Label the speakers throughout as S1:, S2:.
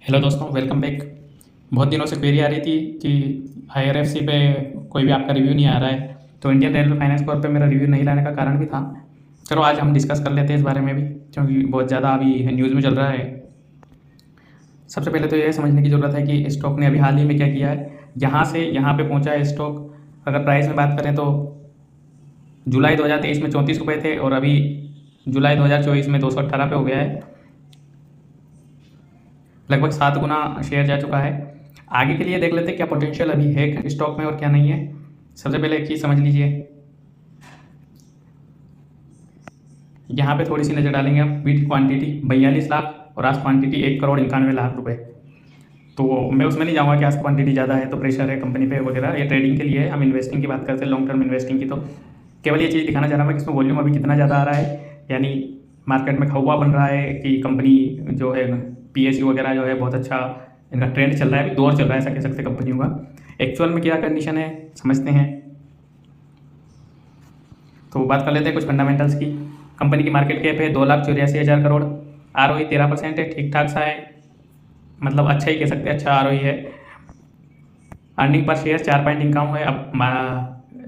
S1: Hello दोस्तों, welcome back. बहुत दिनों से क्वेरी आ रही थी कि IRFC पे कोई भी आपका रिव्यू नहीं आ रहा है, तो इंडियन रेलवे फाइनेंस कॉर्प पे मेरा रिव्यू नहीं लाने का कारण भी था। चलो आज हम डिस्कस कर लेते हैं इस बारे में भी, क्योंकि बहुत ज़्यादा अभी न्यूज़ में चल रहा है। सबसे पहले तो ये समझने की ज़रूरत है कि स्टॉक ने अभी हाल ही में क्या किया है, यहाँ से यहाँ पे पहुँचा है स्टॉक। अगर प्राइस में बात करें तो जुलाई 2023 में 34 रुपये थे और अभी जुलाई 2024 में 218 पे हो गया है। लगभग 7 गुना शेयर जा चुका है। आगे के लिए देख लेते हैं क्या पोटेंशियल अभी है स्टॉक में और क्या नहीं है। सबसे पहले एक चीज़ समझ लीजिए, यहाँ पे थोड़ी सी नज़र डालेंगे आप। बीट क्वांटिटी 42 लाख और आज क्वांटिटी 1,91,00,000 रुपये। तो मैं उसमें नहीं जाऊँगा कि आज क्वांटिटी ज़्यादा है तो प्रेशर है कंपनी पे वगैरह। ये ट्रेडिंग के लिए है, हम इन्वेस्टिंग की बात करते हैं, लॉन्ग टर्म इन्वेस्टिंग की। तो केवल ये चीज़ दिखाना चाह रहा हूँ मैं कि इसमें वॉल्यूम अभी कितना ज़्यादा आ रहा है, यानी मार्केट में खौवा बन रहा है कि कंपनी जो है PSU वगैरह जो है बहुत अच्छा इनका ट्रेंड चल रहा है, अभी दौर चल रहा है ऐसा कह सकते हैं कंपनियों का। एक्चुअल में क्या कंडीशन है समझते हैं। तो बात कर लेते हैं कुछ फंडामेंटल्स की। कंपनी की मार्केट कैप है 2,84,000 करोड़। ROE 13% है, ठीक ठाक सा है, मतलब अच्छा ही कह सकते हैं, अच्छा ROE है। Earning per share 4 point income है। अब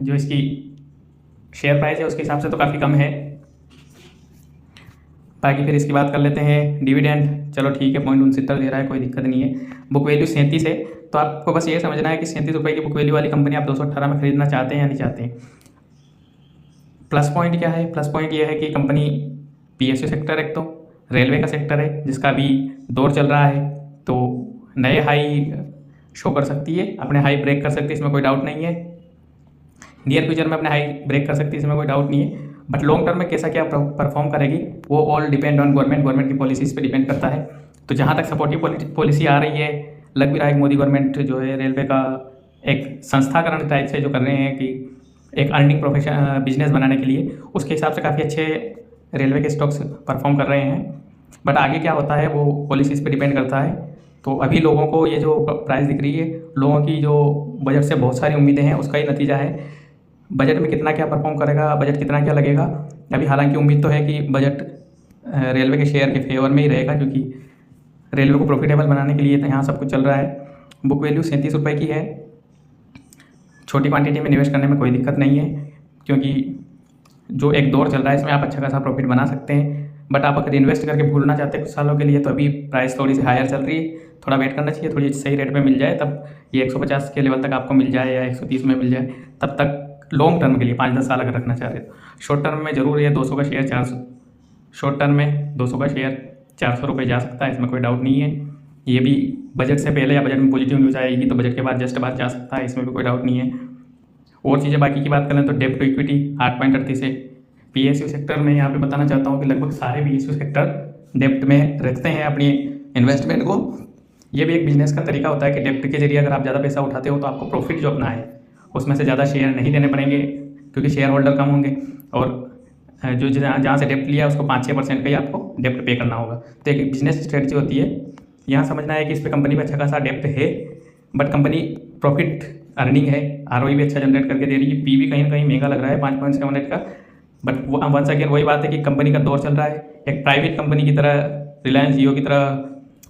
S1: जो इसकी शेयर प्राइस है उसके हिसाब से तो काफ़ी कम है। बाकी फिर इसकी बात कर लेते हैं। डिविडेंड चलो ठीक है, 0.69 दे रहा है, कोई दिक्कत नहीं है। बुक वैल्यू 37 है। तो आपको बस ये समझना है कि 37 रुपये की बुक वैल्यू वाली कंपनी आप 218 में खरीदना चाहते हैं या नहीं चाहते हैं। प्लस पॉइंट क्या है? प्लस पॉइंट ये है कि कंपनी PSU सेक्टर, एक तो रेलवे का सेक्टर है जिसका अभी दौर चल रहा है, तो नए हाई शो कर सकती है, अपने हाई ब्रेक कर सकती है, इसमें कोई डाउट नहीं है। नियर फ्यूचर में अपने हाई ब्रेक कर सकती है, इसमें कोई डाउट नहीं है। बट लॉन्ग टर्म में कैसा क्या परफॉर्म करेगी वो ऑल डिपेंड ऑन गवर्नमेंट की पॉलिसीज़ पे डिपेंड करता है। तो जहाँ तक सपोर्टिव पॉलिसी आ रही है, लग भी रहा है मोदी गवर्नमेंट जो है रेलवे का एक संस्थाकरण टाइप से जो कर रहे हैं कि एक अर्निंग प्रोफेशन बिजनेस बनाने के लिए, उसके हिसाब से काफ़ी अच्छे रेलवे के स्टॉक्स परफॉर्म कर रहे हैं। बट आगे क्या होता है वो पॉलिसीज़ पे डिपेंड करता है। तो अभी लोगों को ये जो प्राइस दिख रही है, लोगों की जो बजट से बहुत सारी उम्मीदें हैं उसका ही नतीजा है। बजट में कितना क्या परफॉर्म करेगा, बजट कितना क्या लगेगा, अभी हालांकि उम्मीद तो है कि बजट रेलवे के शेयर के फेवर में ही रहेगा, क्योंकि रेलवे को प्रॉफिटेबल बनाने के लिए तो यहाँ सब कुछ चल रहा है। बुक वैल्यू 37 रुपये की है। छोटी क्वांटिटी में निवेश करने में कोई दिक्कत नहीं है, क्योंकि जो एक दौर चल रहा है इसमें आप अच्छा खासा प्रॉफिट बना सकते हैं। बट आप अगर इन्वेस्ट करके भूलना चाहते हैं कुछ सालों के लिए, तो अभी प्राइस थोड़ी सी हायर चल रही है, थोड़ा वेट करना चाहिए, थोड़ी सही रेट पे मिल जाए, तब ये 150 के लेवल तक आपको मिल जाए या 130 में मिल जाए, तब तक लॉन्ग टर्म के लिए 5-10 साल अगर रखना चाह रहे हो। शॉर्ट टर्म में जरूर ये 200 का शेयर 400, शॉर्ट टर्म में 200 का शेयर 400 रुपये जा सकता है, इसमें कोई डाउट नहीं है। ये भी बजट से पहले या बजट में पॉजिटिव न्यूज़ आएगी तो बजट के बाद जस्ट बाद जा सकता है, इसमें भी कोई डाउट नहीं है। और चीज़ें बाकी की बात करें तो डेप्ट टू इक्विटी 8.38 है। PSU सेक्टर में यहाँ पे बताना चाहता हूँ कि लगभग सारे PSU सेक्टर डेप्ट में रखते हैं अपनी इन्वेस्टमेंट को। ये भी एक बिजनेस का तरीका होता है कि डेप्ट के जरिए अगर आप ज़्यादा पैसा उठाते हो तो आपको प्रॉफिट जो अपना है उसमें से ज़्यादा शेयर नहीं देने पड़ेंगे, क्योंकि शेयर होल्डर कम होंगे, और जो जहाँ से डेप्ट लिया उसको 5-6% का ही आपको डेप्ट पे करना होगा। तो एक बिजनेस स्ट्रेटजी होती है। यहाँ समझना है कि इस पर कंपनी में अच्छा खासा डेप्ट है, बट कंपनी प्रॉफिट अर्निंग है, ROE भी अच्छा जनरेट करके दे रही है। PB कहीं ना कहीं महंगा लग रहा है 5.78 का, बट वो वंस अगेन वही बात है कि कंपनी का दौर चल रहा है, एक प्राइवेट कंपनी की तरह, रिलायंस जियो की तरह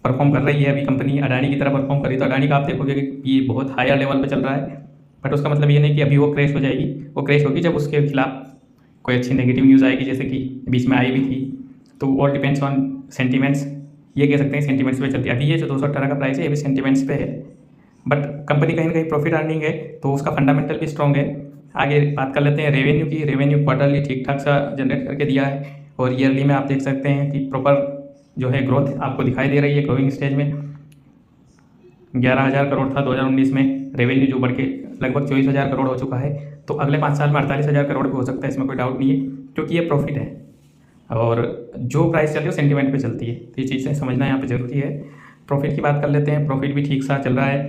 S1: परफॉर्म कर रही है अभी कंपनी, अडानी की तरह परफॉर्म कर रही है। तो अडानी का आप देखोगे कि ये बहुत हायर लेवल पे चल रहा है, बट उसका मतलब ये नहीं कि अभी वो क्रैश हो जाएगी। वो क्रैश होगी जब उसके खिलाफ कोई अच्छी नेगेटिव न्यूज़ आएगी, जैसे कि बीच में आई भी थी। तो ऑल डिपेंड्स ऑन सेंटीमेंट्स, ये कह सकते हैं सेंटीमेंट्स पे चलती है। अभी ये जो 218 का प्राइस है ये भी सेंटीमेंट्स पे है, बट कंपनी कहीं ना कहीं प्रॉफिट अर्निंग है, तो उसका फंडामेंटल भी स्ट्रॉन्ग है। आगे बात कर लेते हैं रेवेन्यू की। रेवेन्यू क्वार्टरली ठीक ठाक सा जनरेट करके दिया है, और ईयरली में आप देख सकते हैं कि प्रॉपर जो है ग्रोथ आपको दिखाई दे रही है ग्रोइंग स्टेज में। 11,000 करोड़ था 2019 में रेवेन्यू, जो बढ़ के लगभग 24,000 करोड़ हो चुका है। तो अगले 5 साल में 48,000 करोड़ भी हो सकता है, इसमें कोई डाउट नहीं है, क्योंकि ये प्रॉफिट है और जो प्राइस चल रही है वो सेंटीमेंट पे चलती है। तो ये चीज़ें समझना यहाँ पे ज़रूरी है। प्रॉफिट की बात कर लेते हैं। प्रॉफिट भी ठीक सा चल रहा है,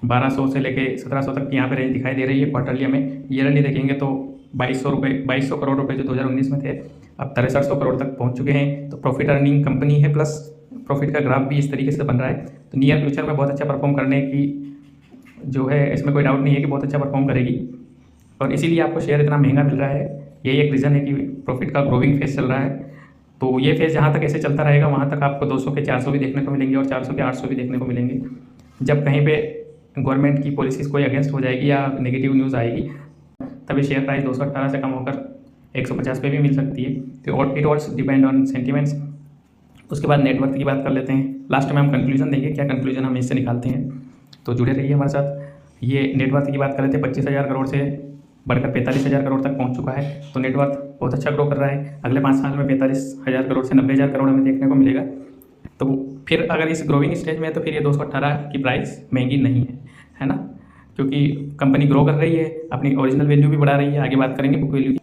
S1: 1200 से लेके 1700 तक की यहाँ पे रेंज दिखाई दे रही है क्वार्टरली। हमें ईयरली देखेंगे तो 2200 करोड़ रुपये जो 2019 में थे, अब 6300 करोड़ तक पहुँच चुके हैं। तो प्रॉफिट अर्निंग कंपनी है, प्लस प्रॉफिट का ग्राफ भी इस तरीके से बन रहा है। तो नियर फ्यूचर में बहुत अच्छा परफॉर्म करने की जो है, इसमें कोई डाउट नहीं है कि बहुत अच्छा परफॉर्म करेगी, और इसीलिए आपको शेयर इतना महंगा मिल रहा है। यही एक रीज़न है कि प्रॉफिट का ग्रोइंग फेस चल रहा है। तो ये फेज़ जहाँ तक ऐसे चलता रहेगा वहाँ तक आपको 200 के 400 भी देखने को मिलेंगे और 400 के 800 भी देखने को मिलेंगे। जब कहीं पे गवर्नमेंट की पॉलिसीज़ कोई अगेंस्ट हो जाएगी या नेगेटिव न्यूज़ आएगी, तभी शेयर प्राइस 218 से कम होकर 150 पे भी मिल सकती है। तो it also depend on sentiments. उसके बाद नेटवर्थ की बात कर लेते हैं। लास्ट में हम कंक्लूजन देंगे, क्या कंक्लूजन हम इससे निकालते हैं, तो जुड़े रहिए हमारे साथ। ये नेटवर्थ की बात कर लेते हैं, 25,000 करोड़ से बढ़कर 45,000 करोड़ तक पहुंच चुका है। तो नेटवर्थ बहुत अच्छा ग्रो कर रहा है। अगले 5 साल में 45,000 करोड़ से 90,000 करोड़ हमें देखने को मिलेगा। तो फिर अगर इस ग्रोइंग स्टेज में है तो फिर ये 218 की प्राइस महंगी नहीं है ना, क्योंकि कंपनी ग्रो कर रही है, अपनी ओरिजिनल वैल्यू भी बढ़ा रही है। आगे बात करेंगे बुक वैल्यू की।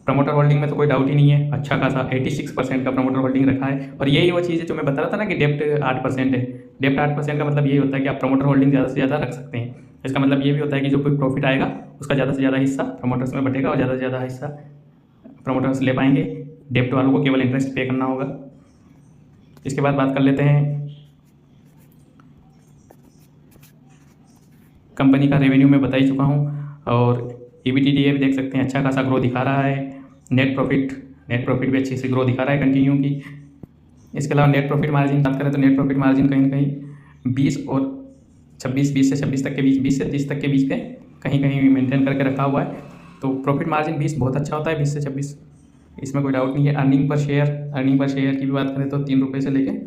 S1: प्रमोटर होल्डिंग में तो कोई डाउट ही नहीं है, अच्छा खासा 86% का प्रमोटर होल्डिंग रखा है। और यही वो चीज़ है जो मैं बता रहा था ना कि डेप्ट 8% है। डेप्ट 8% का मतलब यही होता है कि आप प्रमोटर होल्डिंग ज़्यादा से ज़्यादा रख सकते हैं। इसका मतलब ये भी होता है कि जो कोई प्रॉफिट आएगा उसका ज़्यादा से ज़्यादा हिस्सा प्रमोटर्स में बटेगा और ज़्यादा से ज़्यादा हिस्सा प्रमोटर्स ले पाएंगे। डेप्ट वालों को केवल इंटरेस्ट पे करना होगा। इसके बाद बात कर लेते हैं कंपनी का रेवेन्यू मैं बता ही चुका हूँ, और EBITDA भी देख सकते हैं अच्छा खासा ग्रो दिखा रहा है। नेट प्रॉफिट भी अच्छी से ग्रो दिखा रहा है कंटिन्यू की। इसके अलावा नेट प्रॉफिट मार्जिन बात करें तो नेट प्रॉफिट मार्जिन कहीं ना कहीं 20 और 26, 20 से 26 तक के बीच, 20 से 30 तक के बीच पे कहीं कहीं मेंटेन करके रखा हुआ है। तो प्रॉफिट मार्जिन 20 बहुत अच्छा होता है, 20 से 26, इसमें कोई डाउट नहीं है। अर्निंग पर शेयर की भी बात करें तो 3 रुपये से लेकर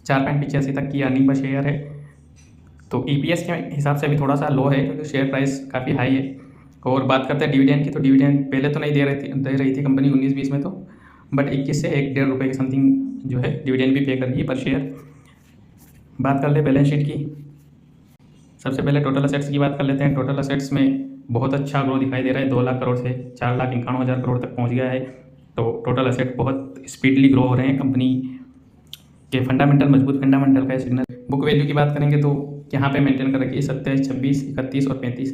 S1: 4.85 तक की अर्निंग पर शेयर है। तो EPS के हिसाब से अभी थोड़ा सा लो है क्योंकि शेयर प्राइस काफ़ी हाई है। और बात करते हैं डिविडेंड की, तो डिविडेंड पहले तो नहीं दे रही थी कंपनी 19-20 में, तो बट 21 से 1-1.5 रुपये के समथिंग जो है डिविडेंड भी पे कर रही है पर शेयर। बात कर ले बैलेंस शीट की। सबसे पहले टोटल असेट्स की बात कर लेते हैं। टोटल असेट्स में बहुत अच्छा ग्रो दिखाई दे रहा है, 2 लाख करोड़ से 4,91,000 करोड़ तक पहुँच गया है। तो टोटल असेट बहुत स्पीडली ग्रो हो रहे हैं। कंपनी के फंडामेंटल मजबूत फंडामेंटल का सिग्नल। बुक वैल्यू की बात करेंगे तो यहाँ पे मेंटेन कर रखी है 27, 26, 31 और 35।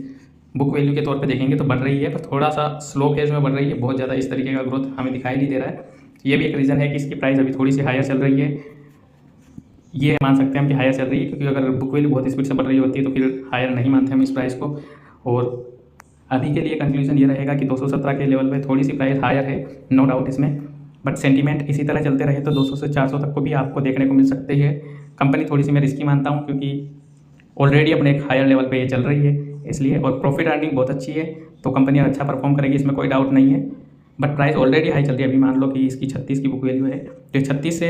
S1: बुक वैल्यू के तौर पे देखेंगे तो बढ़ रही है, पर थोड़ा सा स्लो फेज में बढ़ रही है। बहुत ज़्यादा इस तरीके का ग्रोथ हमें दिखाई नहीं दे रहा है। ये भी एक रीज़न है कि इसकी प्राइस अभी थोड़ी सी हायर चल रही है। ये मान सकते हैं हम कि हायर चल रही है, क्योंकि अगर बुक वैल्यू बहुत स्पीड से बढ़ रही होती है तो फिर हायर नहीं मानते हम इस प्राइस को। और अभी के लिए कंक्लूजन ये रहेगा कि 217 के लेवल पे थोड़ी सी प्राइस हायर है, नो डाउट इसमें। बट सेंटीमेंट इसी तरह चलते रहे तो 200 से 400 तक को भी आपको देखने को मिल सकती है। कंपनी थोड़ी सी मैं रिस्की मानता हूँ क्योंकि ऑलरेडी अपने एक हायर लेवल पे ये चल रही है इसलिए, और प्रॉफिट अर्निंग बहुत अच्छी है तो कंपनी अच्छा परफॉर्म करेगी, इसमें कोई डाउट नहीं है। बट प्राइस ऑलरेडी हाई चल रही है। अभी मान लो कि इसकी 36 की बुक वैल्यू है, तो 36 से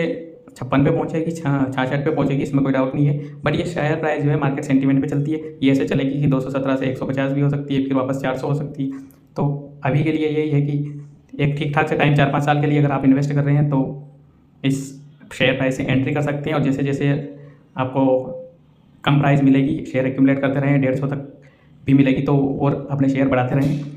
S1: 56 पे पहुँचेगी, 66 पे पहुँचेगी, इसमें कोई डाउट नहीं है। बट ये शेयर प्राइस जो है मार्केट सेंटीमेंट पे चलती है। ये ऐसे चलेगी कि 217 से 150 भी हो सकती है, फिर वापस 400 हो सकती है। तो अभी के लिए यही है कि एक ठीक ठाक से टाइम 4-5 साल के लिए अगर आप इन्वेस्ट कर रहे हैं तो इस शेयर प्राइस से एंट्री कर सकते हैं। और जैसे जैसे आपको कम प्राइस मिलेगी, शेयर एक्यूमुलेट करते रहें, 150 तक भी मिलेगी तो और अपने शेयर बढ़ाते रहें।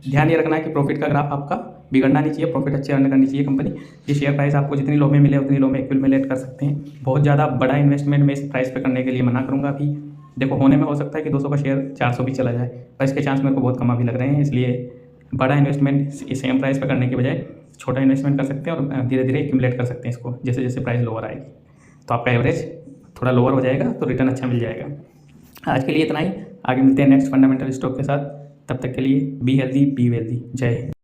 S1: ध्यान ये रखना है कि प्रॉफिट का ग्राफ आपका बिगड़ना नहीं चाहिए, प्रॉफिट अच्छे अर्न करनी चाहिए कंपनी। ये शेयर प्राइस आपको जितनी लो में मिले उतनी लो में एक्यूमुलेट कर सकते हैं। बहुत ज़्यादा बड़ा इन्वेस्टमेंट मैं इस प्राइस पे करने के लिए मना करूँगा। अभी देखो होने में हो सकता है कि 200 का शेयर 400 भी चला जाए, पर इसके चांस मेरे को बहुत कम अभी लग रहे हैं। इसलिए बड़ा इन्वेस्टमेंट इस सेम प्राइस पर करने के बजाय छोटा इन्वेस्टमेंट कर सकते हैं और धीरे धीरे एक्यूमुलेट कर सकते हैं इसको, जैसे जैसे प्राइस लोअर आएगी तो आपका एवरेज थोड़ा लोअर हो जाएगा तो रिटर्न अच्छा मिल जाएगा। आज के लिए इतना ही, आगे मिलते हैं नेक्स्ट फंडामेंटल स्टॉक के साथ। तब तक के लिए बी हेल्दी बी वेल्दी। जय हिंद।